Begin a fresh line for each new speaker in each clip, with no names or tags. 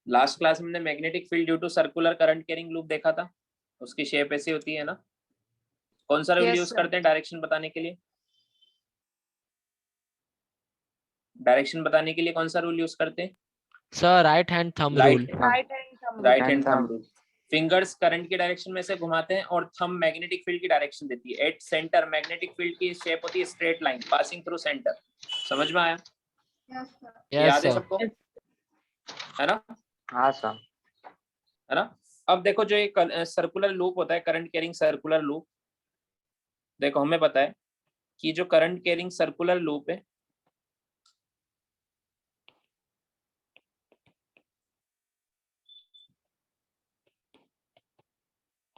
Last class में हमने magnetic field due to circular current carrying loop देखा था, उसकी शेप ऐसी होती है ना। कौन सा रूल यूज करते हैं डायरेक्शन बताने के लिए? डायरेक्शन बताने के लिए कौन सा रूल यूज करते हैं
sir? Right hand thumb rule.
Right hand thumb rule. Fingers current की डायरेक्शन में से घुमाते हैं और थंब मैग्नेटिक फील्ड की डायरेक्शन देती है। एट सेंटर मैग्नेटिक फील्ड की शेप होती है straight line passing through centre. समझ में आया? याद है सबको? है ना?
हाँ सर।
है ना? अब देखो जो एक सर्कुलर लूप होता है, करंट कैरिंग सर्कुलर लूप, देखो हमें पता है कि जो करंट कैरिंग सर्कुलर लूप है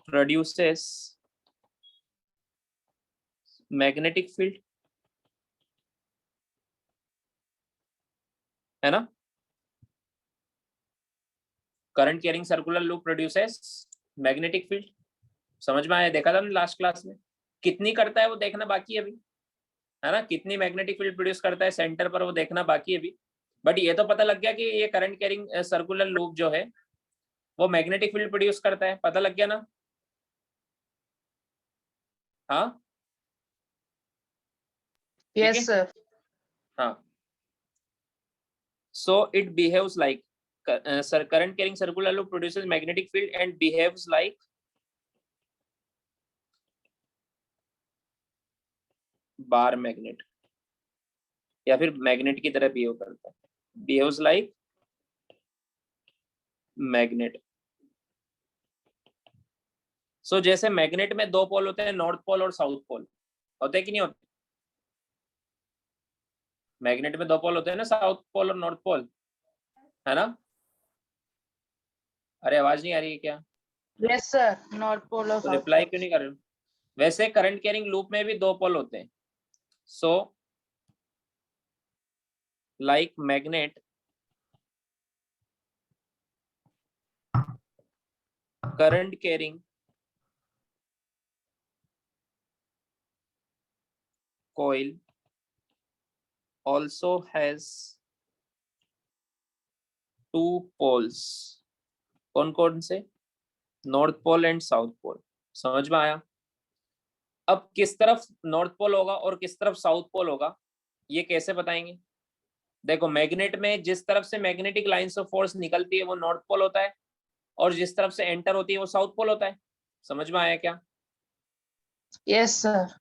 प्रोड्यूसेस मैग्नेटिक फील्ड, है ना? Current carrying circular loop produces magnetic field. समझ में आया? देखा था हमने लास्ट क्लास में। कितनी करता है वो देखना बाकी है अभी, है ना? कितनी मैग्नेटिक फील्ड प्रोड्यूस करता है सेंटर पर वो देखना बाकी है अभी। बट ये तो पता लग गया कि ये करंट कैरिंग सर्कुलर लूप जो है वो मैग्नेटिक फील्ड प्रोड्यूस करता है, पता लग गया ना? हाँ
यस सर।
हाँ। So it behaves like current carrying circular loop produces magnetic field and behaves like bar magnet, या फिर मैग्नेट की तरह बिहेव करता है, behaves like मैग्नेट। सो जैसे मैग्नेट में दो पोल होते हैं, नॉर्थ पोल और साउथ पोल, होते हैं कि नहीं होते? मैग्नेट में दो पोल होते हैं ना, साउथ पोल और नॉर्थ पोल, है ना? अरे आवाज नहीं आ रही है क्या?
यस सर, नॉर्थ पोल और
तो
साउथ
रिप्लाई
पोल।
क्यों नहीं कर रहे हो? वैसे करंट कैरिंग लूप में भी दो पोल होते हैं। सो like magnet current carrying coil also has two poles। कौन कौन से? North pole and south pole. समझ में आया? अब किस तरफ नॉर्थ पोल होगा और किस तरफ साउथ पोल होगा ये कैसे बताएंगे? देखो मैग्नेट में जिस तरफ से मैग्नेटिक लाइंस ऑफ फोर्स निकलती है वो नॉर्थ पोल होता है, और जिस तरफ से एंटर होती है वो साउथ पोल होता है। समझ में आया क्या?
Yes sir.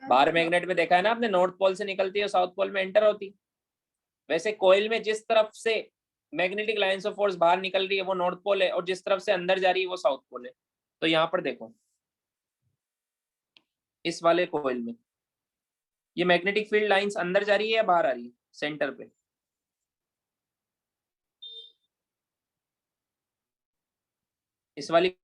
बाहर मैग्नेट में देखा है ना आपने, नॉर्थ पोल से निकलती है, साउथ पोल में एंटर होती है। वैसे कोयल में जिस तरफ से मैग्नेटिक लाइंस ऑफ फोर्स बाहर निकल रही है वो नॉर्थ पोल है, और जिस तरफ से अंदर जा रही है वो साउथ पोल है। तो यहाँ पर देखो इस वाले कोयल में ये मैग्नेटिक फील्ड लाइंस अंदर जा रही है या बाहर आ रही है सेंटर पे? इस वाली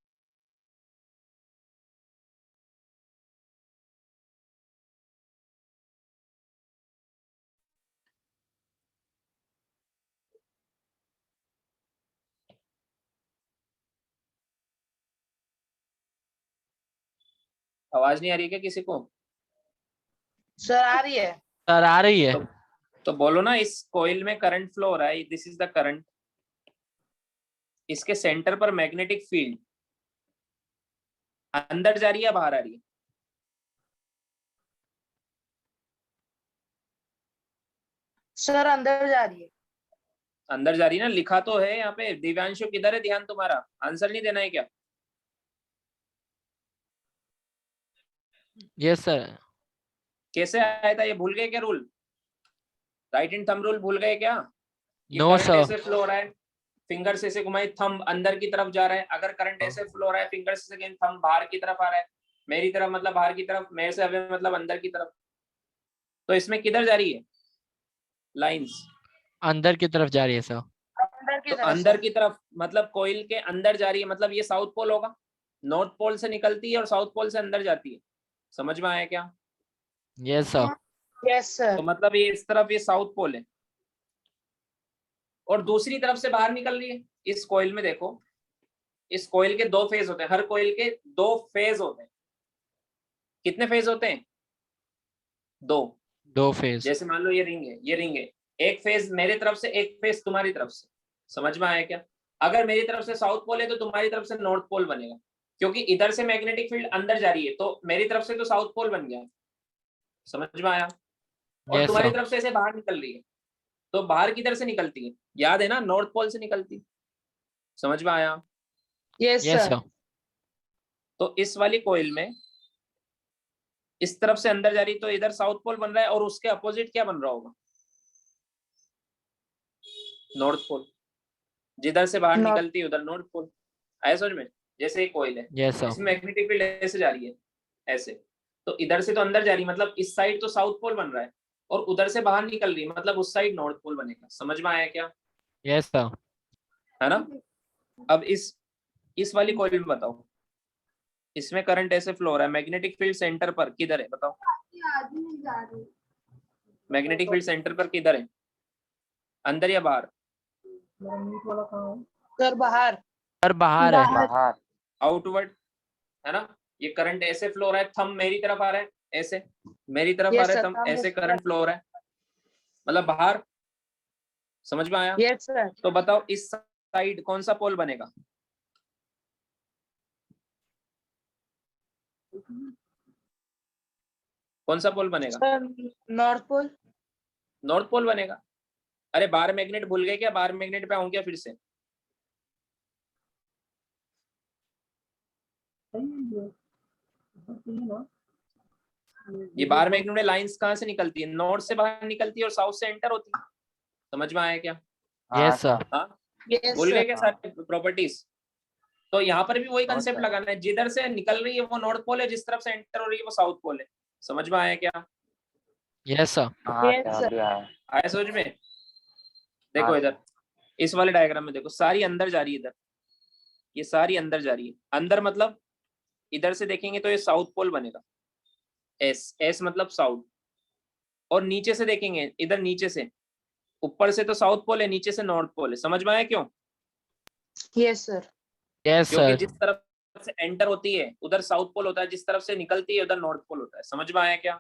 आवाज नहीं आ रही है क्या किसी को?
सर आ रही है।
सर आ रही है।
तो बोलो ना, इस कोयल में करंट फ्लो हो रहा है, दिस इज द करंट। इसके सेंटर पर मैग्नेटिक फील्ड अंदर जा रही है या बाहर आ रही है?
सर अंदर जा रही है।
अंदर जा रही है ना, लिखा तो है यहाँ पे। दिव्यांशु किधर है ध्यान तुम्हारा? आंसर नहीं देना है क्या?
Yes sir.
कैसे आया था ये, भूल गए क्या rule? Right hand thumb rule भूल गए क्या?
No
current
sir.
ऐसे फ्लो हो रहा है, फिंगर से ऐसे घुमाई, थंब अंदर की तरफ जा रहा है। अगर करंट ऐसे फ्लो हो रहा है, फिंगर से सेकंड थंब बाहर की तरफ आ रहा है, मेरी तरफ मतलब बाहर की तरफ, मेरे से अवे मतलब अंदर की तरफ, तो इसमें किधर जा रही है लाइंस?
अंदर की तरफ जा रही है सर।
अंदर की
तो
तरफ
अंदर
सर।
की तरफ मतलब कोयल के अंदर जा रही है, मतलब ये साउथ पोल होगा। नॉर्थ पोल से निकलती है और साउथ पोल से अंदर जाती है। समझ में आया क्या?
Yes sir.
Yes sir.
तो मतलब ये इस तरफ ये साउथ पोल है और दूसरी तरफ से बाहर निकल रही है। इस कोयल में देखो, इस कोयल के दो फेज होते हैं, हर कोयल के दो फेज होते हैं। कितने फेज होते हैं? दो।
दो फेज।
जैसे मान लो ये रिंग है, ये रिंग है, एक फेज मेरे तरफ से, एक फेज तुम्हारी तरफ से। समझ में आया क्या? अगर मेरी तरफ से साउथ पोल है तो तुम्हारी तरफ से नॉर्थ पोल बनेगा, क्योंकि इधर से मैग्नेटिक फील्ड अंदर जा रही है तो मेरी तरफ से तो साउथ पोल बन गया। समझ में आया? और
Yes,
तुम्हारी
sir.
तरफ से ऐसे बाहर निकल रही है तो बाहर किधर से निकलती है? याद है ना, नॉर्थ पोल से निकलती है। समझ में आया?
Yes,
Yes,
sir.
sir.
तो इस वाली कोइल में इस तरफ से अंदर जा रही तो इधर साउथ पोल बन रहा है और उसके अपोजिट क्या बन रहा होगा? North pole. जिधर से बाहर
North.
निकलती है उधर नॉर्थ पोल। आया समझ में? जैसे एक कोइल है,
Yes, sir.
इसमें मैग्नेटिक फील्ड ऐसे जा रही है, ऐसे, तो इधर से तो अंदर जा रही है मतलब इस साइड तो साउथ पोल बन रहा है, और उधर से बाहर निकल रही है मतलब उस साइड नॉर्थ पोल बनेगा। समझ में आया क्या?
Yes, sir.
है ना? अब इस वाली कॉइल में बताओ, इसमें करंट ऐसे फ्लो हो रहा है, मैग्नेटिक फील्ड सेंटर पर किधर है बताओ? मैग्नेटिक फील्ड सेंटर पर किधर है, अंदर या बाहर?
सर बाहर।
सर बाहर है।
बाहर।
आउटवर्ड, है ना? ये करंट ऐसे फ्लो हो रहा है, थंब मेरी तरफ आ रहा है, ऐसे मेरी तरफ आ
Yes,
रहा है
sir.
थंब, ऐसे करंट फ्लो हो रहा है, मतलब बाहर। समझ में आया?
Yes, sir.
तो बताओ इस साइड कौन सा पोल बनेगा? कौन सा पोल बनेगा?
Sir north pole.
North pole बनेगा। अरे बार मैग्नेट भूल गए क्या? बार मैग्नेट पे आऊं क्या फिर से? ये बार मैग्नेट में लाइंस कहाँ से निकलती है? नॉर्थ से बाहर निकलती है और साउथ से एंटर होती है। समझ में आया क्या?
Yes, sir.
हाँ,
Yes,
भूल गए
sir.
क्या सारे प्रॉपर्टीज? तो यहाँ पर भी वही
हाँ,
कंसेप्ट
sir.
लगाना है, जिधर से निकल रही है वो नॉर्थ पोल है, जिस तरफ से एंटर हो रही है वो साउथ पोल है। समझ में आया क्या?
Yes, sir.
हाँ
Yes,
sir,
sir.
अभी आया।
आया समझ में? देखो
हाँ,
इधर इस वाले डायग्राम में देखो, सारी अंदर जा रही है इधर, ये सारी अंदर जा रही है। अंदर मतलब इधर से देखेंगे तो ये साउथ पोल बनेगा, एस एस मतलब साउथ। और नीचे से देखेंगे, इधर नीचे से, ऊपर से तो साउथ पोल है, नीचे से नॉर्थ पोल है। समझ में आया क्यों?
Yes, sir.
Yes,
क्योंकि
sir.
जिस तरफ से एंटर होती है उधर साउथ पोल होता है, जिस तरफ से निकलती है उधर नॉर्थ पोल होता है। समझ में आया क्या?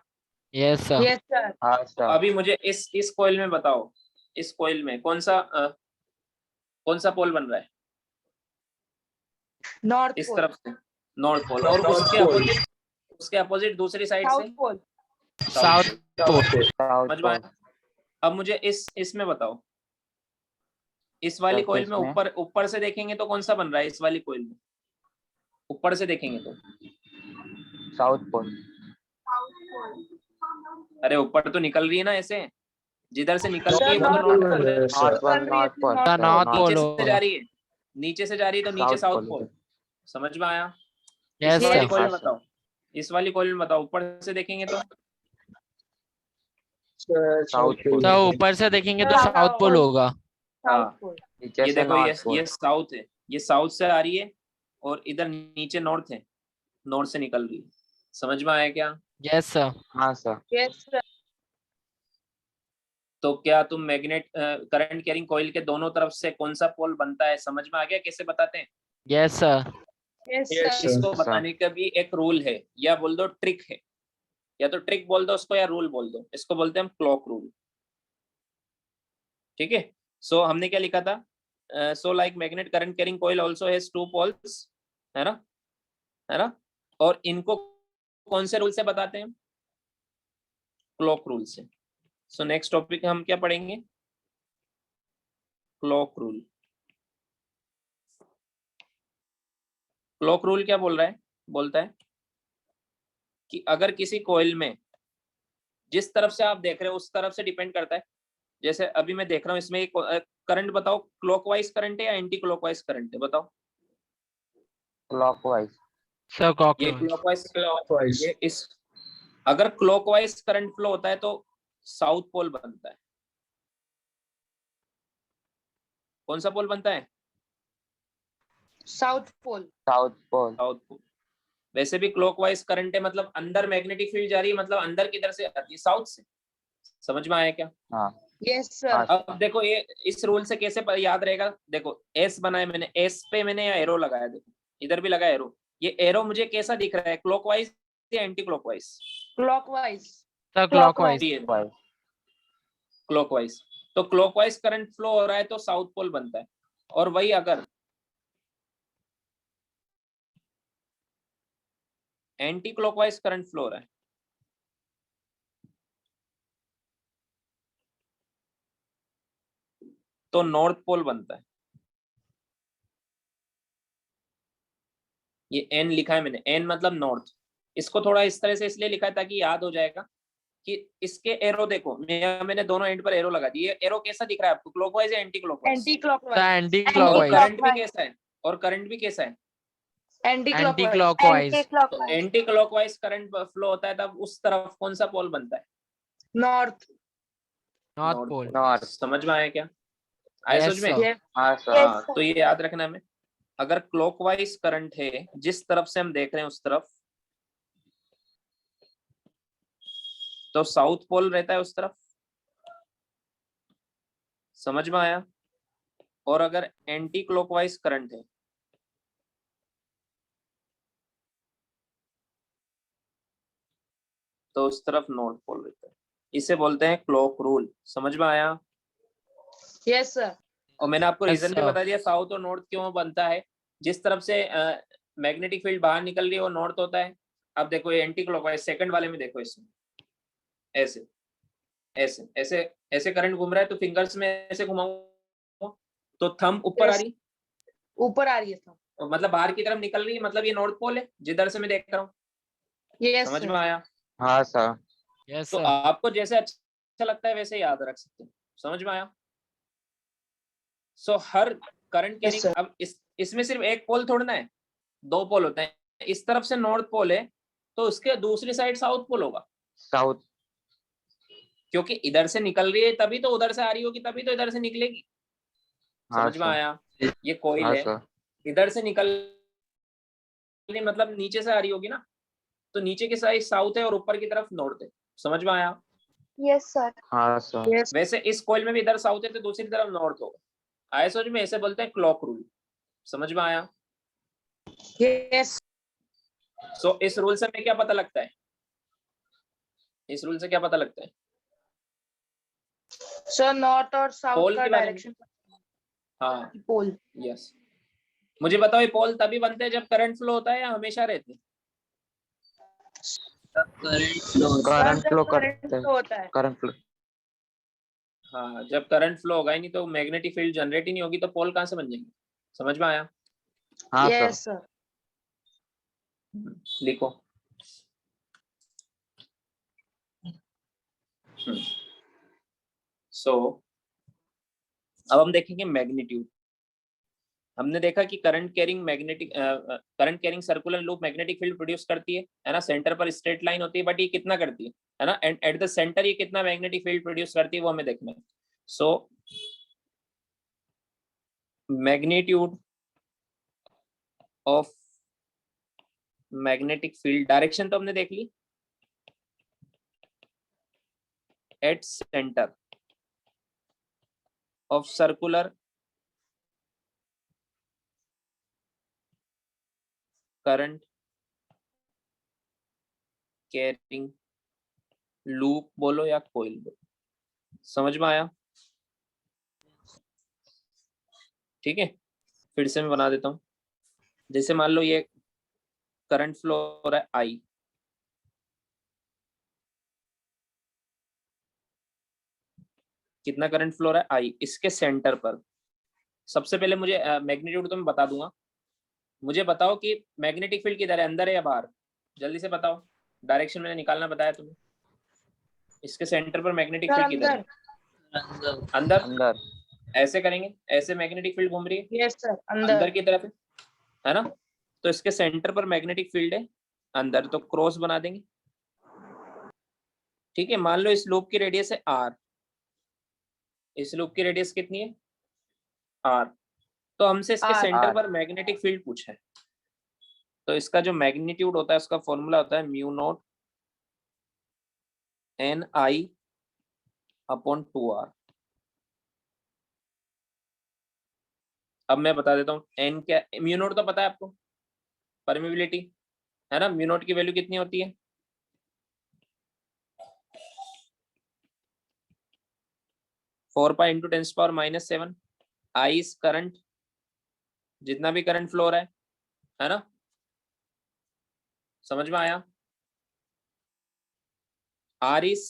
Yes, sir.
Yes, sir.
हाँ
तो
sir.
अभी मुझे इस कॉइल में बताओ, इस कॉइल में कौन सा पोल बन रहा है?
North
इस
pole.
तरफ से नॉर्थ पोल, और उसके अपोजिट दूसरी साइड से
South pole.
South pole.
South
समझ में
pole.
आया? अब मुझे इसमें बताओ, इस वाली
सर,
कोइल में
किसमें?
ऊपर से देखेंगे तो कौन सा बन रहा है? इस वाली कोइल में ऊपर से देखेंगे तो
South pole.
अरे ऊपर तो निकल रही है ना ऐसे, जिधर से निकलती है
Sir,
वो तो
North
नॉर्थ पोल है।
North pole, North pole.
The North
नीचे
pole
से
होगा।
जा रही है, नीचे से जा रही है तो नीचे
South
साउथ
pole
पोल।
है।
समझ में आया?
Yes,
इस वाली
sir.
कोइल में
हाँ, sir.
बताओ, इस वाली कोइल में बताओ, ऊपर से देखेंगे तो
South pole.
तो ऊपर से देखेंगे तो साउथ पोल होगा।
South pole.
नीचे
ये
से
देखो, ये
North pole.
साउथ है, ये साउथ से आ रही है, और इधर नीचे नॉर्थ है, नॉर्थ से निकल रही है। समझ में आया क्या?
Yes, sir.
हाँ sir.
Yes, sir.
तो क्या तुम मैग्नेट करंट कैरिंग कॉइल के दोनों तरफ से कौन सा पोल बनता है समझ में आ गया? कैसे बताते हैं?
Yes, sir.
Yes, sir.
इसको
sir.
बताने का भी एक रूल है, या बोल दो ट्रिक है, या तो ट्रिक बोल दो उसको या रूल बोल दो। इसको बोलते हैं हम क्लॉक रूल। ठीक है? सो हमने क्या लिखा था? So like magnet current carrying coil also has two poles, है ना? है ना? और इनको कौन से रूल से बताते हैं? क्लॉक रूल से। सो नेक्स्ट टॉपिक हम क्या पढ़ेंगे? Clock rule. क्लॉक रूल क्या बोल रहा है? बोलता है कि अगर किसी कॉइल में जिस तरफ से आप देख रहे हो उस तरफ से डिपेंड करता है। जैसे अभी मैं देख रहा हूँ इसमें एक करंट, बताओ क्लॉकवाइज करंट है या एंटी क्लॉकवाइज करंट है? बताओ।
Clockwise.
Sir,
ये
clockwise.
क्लॉकवाइज, ये इस अगर क्लॉकवाइज करंट फ्लो होता है तो साउथ पोल बनता है। कौन सा पोल बनता है?
South pole.
South pole.
South pole. वैसे भी क्लॉकवाइज करंट है मतलब अंदर मैग्नेटिक फील्ड जा रही है, मतलब अंदर किधर से आती है? साउथ से। समझ में आया क्या?
हाँ.
Yes, sir.
हाँ.
अब देखो ये इस रूल से कैसे याद रहेगा? देखो एस बनाया मैंने, एस पे मैंने एरो लगाया, देखो इधर भी लगा एरो। ये एरो मुझे कैसा दिख रहा है? क्लॉकवाइज या anti clockwise?
Clockwise.
Sir, clockwise.
Clockwise.
Clockwise. तो क्लॉकवाइज करंट फ्लो हो रहा है तो साउथ पोल बनता है। और वही अगर एंटी क्लॉकवाइज करंट फ्लो हो रहा है तो नॉर्थ पोल बनता है। ये एन लिखा है मैंने, एन मतलब नॉर्थ। इसको थोड़ा इस तरह से इसलिए लिखा है ताकि याद हो जाएगा कि इसके एरो देखो, मैंने दोनों एंड पर एरो लगा दिए। ये एरो कैसा दिख रहा है आपको, क्लॉकवाइज या anti clockwise?
Anti clockwise.
Anti
और
क्लॉकवाइज।
करंट भी कैसा है, और करंट भी कैसा है?
Anti
anti
clockwise.
क्लॉकवाइज।
तो एंटी क्लॉकवाइज करंट फ्लो होता है तब उस तरफ कौन सा पोल बनता है?
North.
North
north
pole.
North.
समझ में आया क्या? आया
Yes,
समझ में?
sir.
यस
हाँ सर।
हाँ, तो ये याद रखना हमें, अगर क्लॉकवाइज करंट है जिस तरफ से हम देख रहे हैं उस तरफ, तो साउथ पोल रहता है उस तरफ। समझ में आया? और अगर एंटी क्लॉकवाइज करंट है तो उस तरफ नॉर्थ पोल रहता है। इसे बोलते हैं क्लॉक रूल। समझ में आया?
Yes sir.
और मैंने आपको
Yes,
रीजन भी
sir.
बता दिया साउथ और नॉर्थ क्यों बनता है। जिस तरफ से मैग्नेटिक फील्ड बाहर निकल रही है वो नॉर्थ होता है। अब देखो ये एंटी क्लॉकवाइज सेकंड वाले में देखो, इसमें ऐसे ऐसे ऐसे ऐसे करंट घूम रहा है तो फिंगर्स में ऐसे घुमाऊंगा तो थंब ऊपर आ
Yes.
रही,
ऊपर आ रही है सर।
मतलब बाहर की तरफ निकल रही है, मतलब ये नॉर्थ पोल है जिधर से मैं देख रहा हूँ।
यस
समझ
सर।
में आया?
हाँ सर।
Yes,
तो
sir.
आपको जैसे अच्छा लगता है वैसे याद रख सकते हैं। समझ में आया? सो हर करंट
Yes,
कैरिंग,
sir.
अब इसमें सिर्फ एक पोल थोड़ना है, दो पोल होते हैं। इस तरफ से नॉर्थ पोल है तो उसके दूसरी साइड साउथ पोल होगा,
साउथ।
क्योंकि इधर से निकल रही है तभी तो उधर से आ रही होगी, तभी तो इधर से निकलेगी।
हाँ
समझ में
सर।
आया? ये कॉइल
हाँ
है,
सर।
इधर से निकल मतलब नीचे से आ रही होगी ना, तो नीचे की साइड साउथ है और ऊपर की तरफ नॉर्थ है। समझ में आया?
Yes, sir.
हाँ सर।
Yes.
वैसे इस कॉइल में भी इधर साउथ है तो दूसरी तरफ नॉर्थ होगा। आया समझ में? ऐसे बोलते हैं क्लॉक रूल। समझ में आया?
Yes.
सो इस रूल से हमें क्या पता लगता है? इस रूल से क्या पता लगता है?
सर नॉर्थ और साउथ
पोल
का
के बारे में।
डायरेक्शन।
हाँ,
पोल।
यस। मुझे बताओ ये पोल तभी बनते हैं जब करंट फ्लो होता है या हमेशा रहते हैं?
करंट फ्लो करते हैं।
होता है।
Current flow.
हाँ, जब करंट फ्लो होगा ही नहीं तो मैग्नेटिक फील्ड जनरेट ही नहीं होगी तो पोल कहाँ से बन जाएंगे? समझ में आया?
हाँ सर।
Yes sir.
लिखो। सो अब हम देखेंगे मैग्नीट्यूड। हमने देखा कि current carrying circular loop magnetic field produce करती है ना। सेंटर पर स्ट्रेट लाइन होती है बट ये कितना करती है ना, एंड एट द सेंटर ये कितना मैग्नेटिक फील्ड प्रोड्यूस करती है वो हमें देखना है। So magnitude of magnetic field, direction तो हमने देख ली, at centre of circular current carrying loop बोलो या कोइल बोलो। समझ में आया? ठीक है, फिर से मैं बना देता हूं। जैसे मान लो ये करंट फ्लो हो रहा है आई, कितना करंट फ्लो हो रहा है आई, इसके सेंटर पर। सबसे पहले मुझे मैग्नीट्यूड तो मैं बता दूंगा। मुझे बताओ कि मैग्नेटिक फील्ड किधर है, अंदर है या बाहर? जल्दी से बताओ, डायरेक्शन मैंने निकालना बताया तुम्हें। इसके सेंटर पर मैग्नेटिक फील्ड किधर है? अंदर।
अंदर।
ऐसे करेंगे, ऐसे मैग्नेटिक फील्ड घूम रही है,
यस सर।
अंदर
अंदर।
की तरफ है ना। तो इसके सेंटर पर मैग्नेटिक फील्ड है अंदर, तो क्रॉस बना देंगे। ठीक है, मान लो इस लूप की रेडियस है आर, इस लूप की रेडियस कितनी है? आर। तो हमसे इसके
R.
Centre
R.
पर मैग्नेटिक फील्ड पूछा है, तो इसका जो मैग्नीट्यूड होता है उसका फॉर्मूला होता है mu naught N I upon 2r। अब मैं बता देता हूँ एन क्या, म्यू नॉट तो पता है आपको, परमिबिलिटी है ना। म्यू नॉट की वैल्यू कितनी होती है? 4 pi into 10⁻⁷ I is current जितना भी करंट फ्लो रहा है ना, समझ में आया? R is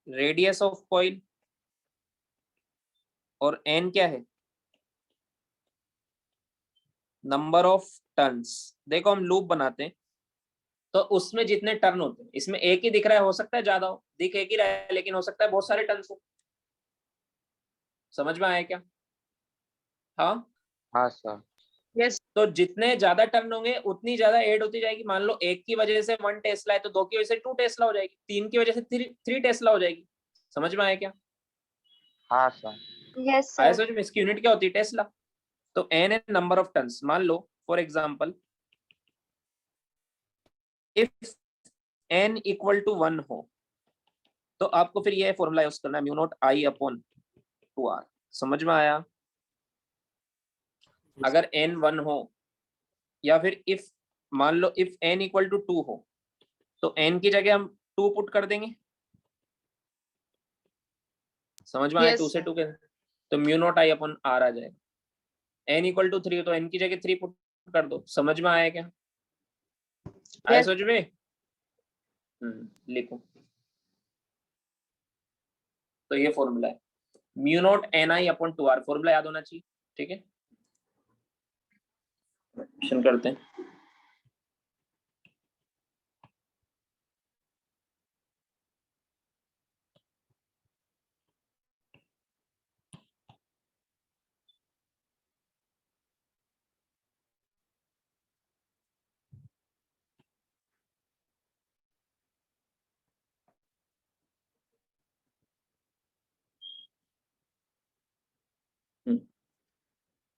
radius of coil और N क्या है? Number of turns. देखो हम लूप बनाते हैं तो उसमें जितने टर्न होते हैं, इसमें एक ही दिख रहा है, हो सकता है ज्यादा हो, दिख एक ही रहा है लेकिन हो सकता है बहुत सारे टर्न्स हो। समझ में आया क्या? हाँ,
हाँ सर।
Yes.
तो जितने ज्यादा टर्न होंगे उतनी ज्यादा ऐड होती जाएगी। मान लो एक की वजह से 1 टेस्ला है तो 2 की वजह से 2 टेस्ला हो जाएगी, 3 की वजह से 3 टेस्ला हो जाएगी। समझ में आया क्या?
हाँ सर।
Yes,
आया
sir.
समझ में? इसकी यूनिट क्या होती है? टेस्ला। तो एन है नंबर ऑफ टर्न्स। मान लो for example if n equal to 1 हो तो आपको फिर ये फॉर्मूला यूज करना है, mu naught I upon 2r। समझ में आया? अगर n 1 हो या फिर इफ मान लो इफ n इक्वल टू 2 हो तो n की जगह हम 2 पुट कर देंगे। समझ में आया?
Yes,
2 से
sir.
2 के तो mu naught I upon r आ जाएगा। n इक्वल टू 3 हो तो n की जगह 3 पुट कर दो। समझ में आया क्या? आया
Yes.
समझ में? लिखो। तो ये फॉर्मूला है mu naught N I upon 2r। Formula याद होना चाहिए, ठीक है? क्वेश्चन करते हैं।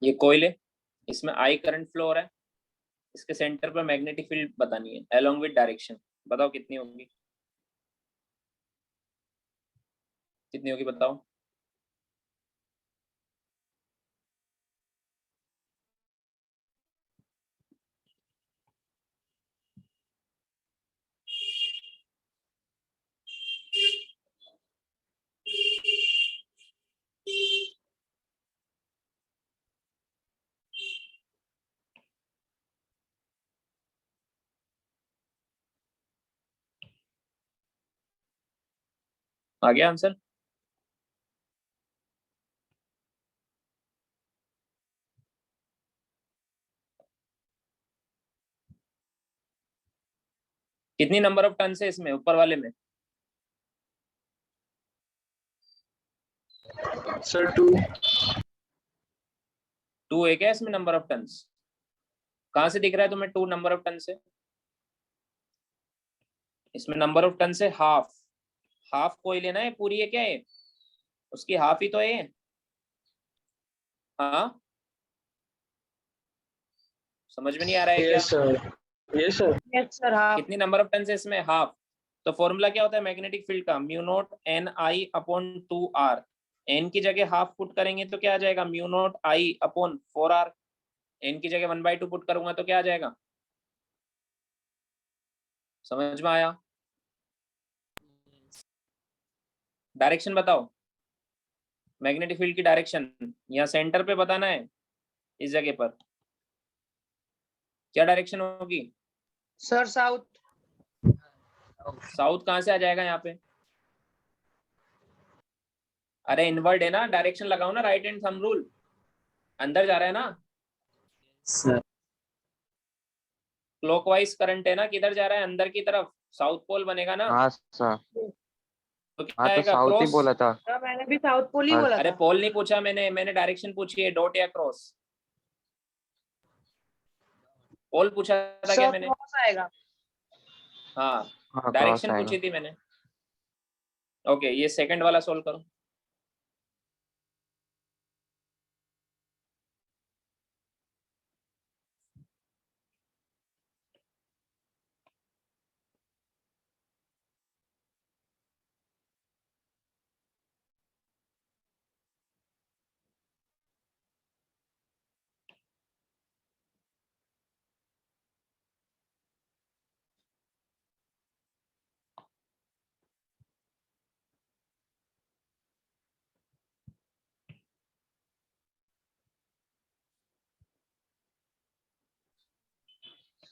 ये कॉइल है, इसमें आई करंट फ्लो हो रहा है, इसके सेंटर पर मैग्नेटिक फील्ड बतानी है अलोंग विद डायरेक्शन। बताओ कितनी होगी? कितनी होगी बताओ? आ गया आंसर? कितनी नंबर ऑफ टर्न्स है इसमें ऊपर वाले में?
सर 2।
2 है क्या इसमें नंबर ऑफ टर्न्स? कहां से दिख रहा है तुम्हें 2 नंबर ऑफ टर्न्स है? इसमें नंबर ऑफ टर्न्स है हाफ। हाफ कॉइल है ना, ये पूरी है क्या? है उसकी हाफ ही तो है। हाँ, समझ में नहीं आ रहा है क्या?
Yes sir. Yes sir.
Yes, sir. Half.
कितनी नंबर ऑफ टर्न्स है इसमें? हाफ। तो फॉर्मूला क्या होता है मैग्नेटिक फील्ड का? Mu naught N I upon 2r। N की जगह हाफ पुट करेंगे तो क्या आ जाएगा? Mu naught I upon 4r। N की जगह 1/2 पुट करूंगा तो क्या आ जाएगा? समझ में आया? डायरेक्शन बताओ, मैग्नेटिक फील्ड की डायरेक्शन यहाँ सेंटर पे बताना है। इस जगह पर क्या डायरेक्शन होगी?
Sir, south.
साउथ कहाँ से आ जाएगा यहाँ पे? अरे इनवर्ड है ना, डायरेक्शन लगाओ ना, राइट हैंड थंब रूल। अंदर जा रहा है ना,
सर
क्लॉकवाइज करंट है ना, किधर जा रहा है? अंदर की तरफ। साउथ पोल बनेगा ना,
हाँ सर।
तो क्या
हाँ तो
आएगा?
साउथ ही
क्रॉस।
बोला था।
Sir, मैंने भी साउथ पोल ही
हाँ।
बोला
अरे
था.
पोल नहीं पूछा मैंने डायरेक्शन पूछी है, डॉट या क्रॉस। पोल पूछा था क्या
Sir,
मैंने?
cross आएगा.
हाँ,
हाँ क्रॉस
डायरेक्शन
आएगा।
पूछी थी मैंने। ओके, ये सेकंड वाला सोल्व करो।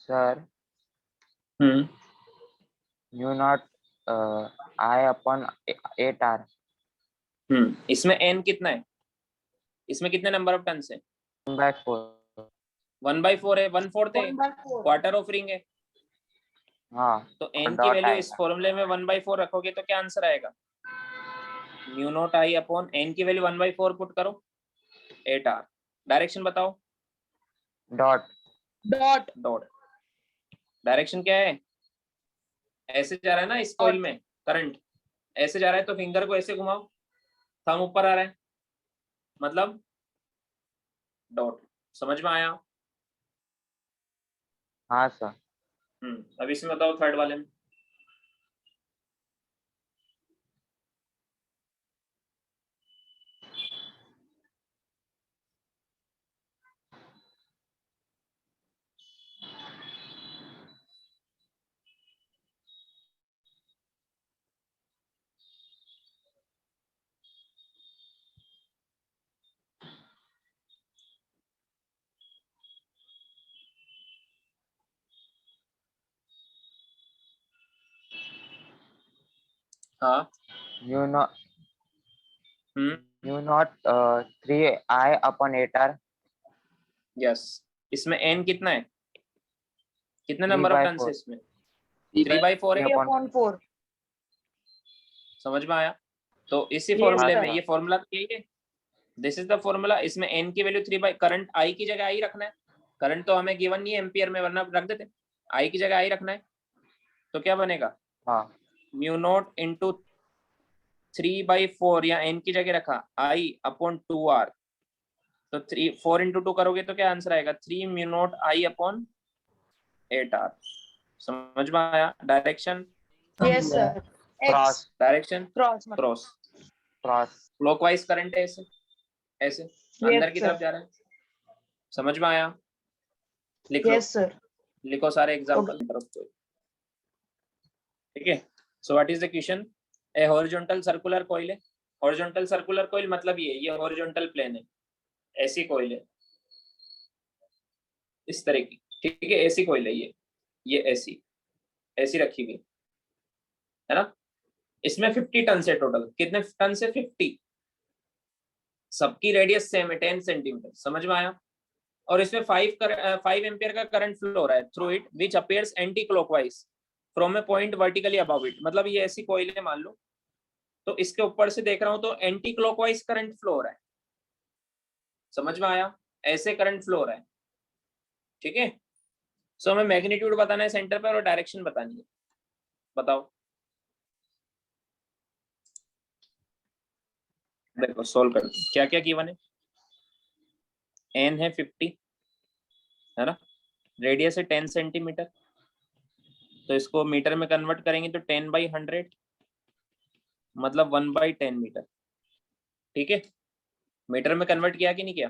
Sir mu naught I upon 8R।
इसमें n कितना है, इसमें कितने नंबर ऑफ टर्न्स है?
1/4।
1/4 है, 1/4 है,
1/4
क्वार्टर ऑफ रिंग है।
हाँ
तो n की
डॉट
वैल्यू इस
आएगा।
फॉर्मूले में 1/4 रखोगे तो क्या आंसर आएगा? Mu naught I upon n की वैल्यू 1/4 पुट करो, 8R। डायरेक्शन बताओ।
डॉट
डॉट
डॉट डायरेक्शन क्या है? ऐसे जा रहा है ना इस कॉइल में करंट, ऐसे जा रहा है तो फिंगर को ऐसे घुमाओ, थंब ऊपर आ रहा है, मतलब डॉट। समझ में आया?
हाँ सर।
अब इसमें बताओ थर्ड वाले में। हाँ
mu naught 3I upon 8R।
Yes. इसमें n कितना है, कितने
3
नंबर ऑफ
by
टर्न्स है
4।
इसमें? 3/4 है।
3/4
समझ में आया? तो इसी
Yes,
फॉर्मूले में
sir.
ये फॉर्मूला यही है, दिस इज द फॉर्मूला। इसमें n की वैल्यू 3 करंट I की जगह I रखना है। करंट तो हमें गिवन नहीं है एम्पियर में, वरना रख देते। I की जगह I रखना है, तो क्या बनेगा?
हाँ
म्यू नॉट इंटू 3/4, या n की जगह रखा I अपॉन 2R, तो 4 इंटू 2 करोगे तो क्या आंसर आएगा? 3 mu naught I upon 8R। समझ में आया? Direction
Yes, sir.
Cross
X
direction
cross
cross,
cross.
Clockwise current है, ऐसे ऐसे अंदर की
sir.
तरफ जा रहा है। समझ में आया? लिख लो,
Yes, sir.
लिखो सारे एग्जांपल तरफ को। ठीक है। So what is the question? A horizontal circular coil है। हॉरिजॉन्टल सर्कुलर कॉइल मतलब ये हॉरिजॉन्टल प्लेन है, ऐसी कॉइल है, इस तरह की। ठीक है, ऐसी कॉइल है ये ऐसी ऐसी रखी हुई है ना। इसमें 50 टन है टोटल। कितने टन से? 50। सबकी रेडियस सेम है, 10 सेंटीमीटर। समझ में आया? और इसमें 5 एम्पियर का करंट फ्लो हो रहा है through it, which appears anti clockwise from A point vertically above it. मतलब ये ऐसी कॉइल है मान लो, तो इसके ऊपर से देख रहा हूं तो एंटी क्लॉकवाइज करंट फ्लो हो रहा है। समझ में आया? ऐसे करंट फ्लो हो रहा है। ठीक है। सो हमें मैग्नीट्यूड बताना है सेंटर पर और डायरेक्शन बतानी है। बताओ। देखो सोल्व कर, क्या क्या गिवन है? एन है 50 है ना, रेडियस है 10 सेंटीमीटर, तो इसको मीटर में कन्वर्ट करेंगे तो 10/100 मतलब 1/10 मीटर। ठीक है। मीटर में कन्वर्ट किया कि नहीं किया?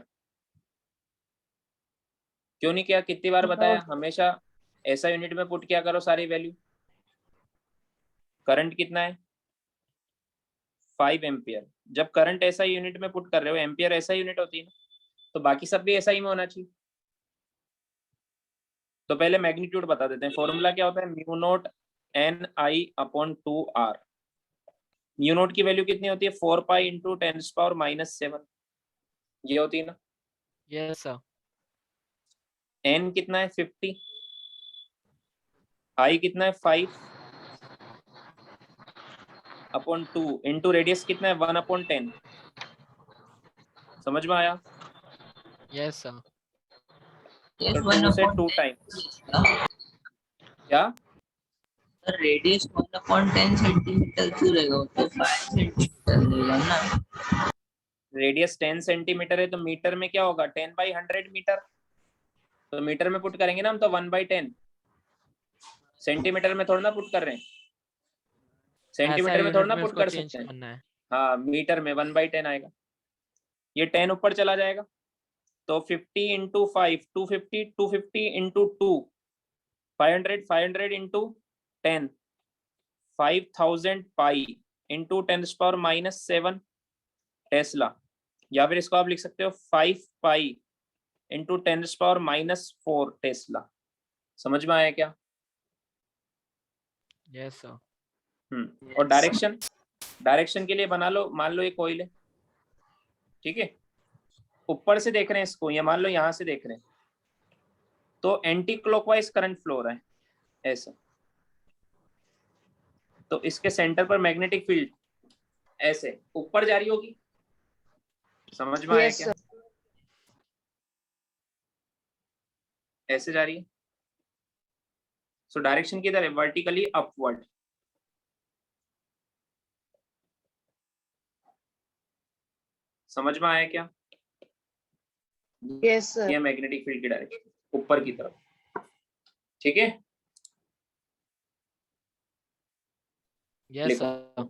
क्यों नहीं किया? कितनी बार बताया? हमेशा ऐसा यूनिट में पुट किया करो सारी वैल्यू। करंट कितना है? 5 एम्पियर। जब करंट ऐसा यूनिट में पुट कर रहे हो, एम्पियर ऐसा यूनिट होती है ना, तो बाकी सब भी ऐसा ही में होना चाहिए। तो पहले मैग्नीट्यूड बता देते हैं। फॉर्मूला क्या होता है? Mu naught N I upon 2R। Mu naught की वैल्यू कितनी होती है? 4 पाई इंटू 10⁻⁻7, ये होती है ना।
Yes sir.
एन कितना है? 50। आई कितना है? 5 अपॉन 2 इंटू रेडियस कितना है? 1/10। समझ में आया?
Yes sir.
तो 2 से 2 टाइम्स क्या?
रेडियस 1/10 सेंटीमीटर क्यों रहेगा? वो तो 5 सेंटीमीटर रहेगा ना।
रेडियस 10 सेंटीमीटर है तो मीटर में क्या होगा? 10/100 मीटर। तो मीटर में पुट करेंगे ना हम तो 1/10। सेंटीमीटर में थोड़ा ना पुट कर रहे हैं,
ऐसा
सेंटीमीटर में थोड़ा
यूनिट
ना
में
पुट
उसको
कर
चेंज
सकते हैं।
करना है।
हाँ, मीटर में 1/10 आएगा। ये 10 ऊपर चला जाएगा तो 50 into 5 250, 250 into 2 500, 500 into 10 5000 pi into 10⁻⁻7 Tesla. या फिर इसको आप लिख सकते हो 5 पाई इंटू 10⁻⁻4 टेस्ला। समझ में आया क्या?
Yes, sir.
और डायरेक्शन के लिए बना लो, मान लो ये कॉइल है, ठीक है, ऊपर से देख रहे हैं इसको, या मान लो यहाँ से देख रहे हैं, तो एंटी क्लॉकवाइज करंट फ्लो हो रहा है ऐसा, तो इसके सेंटर पर मैग्नेटिक फील्ड ऐसे ऊपर जा रही होगी, समझ में आया
Yes,
क्या? ऐसे जा रही है, सो डायरेक्शन किधर है? Vertically upward. समझ में आया क्या?
Yes, sir.
ये मैग्नेटिक फील्ड की डायरेक्शन ऊपर की तरफ, ठीक है।
Yes,
लिखो।
sir.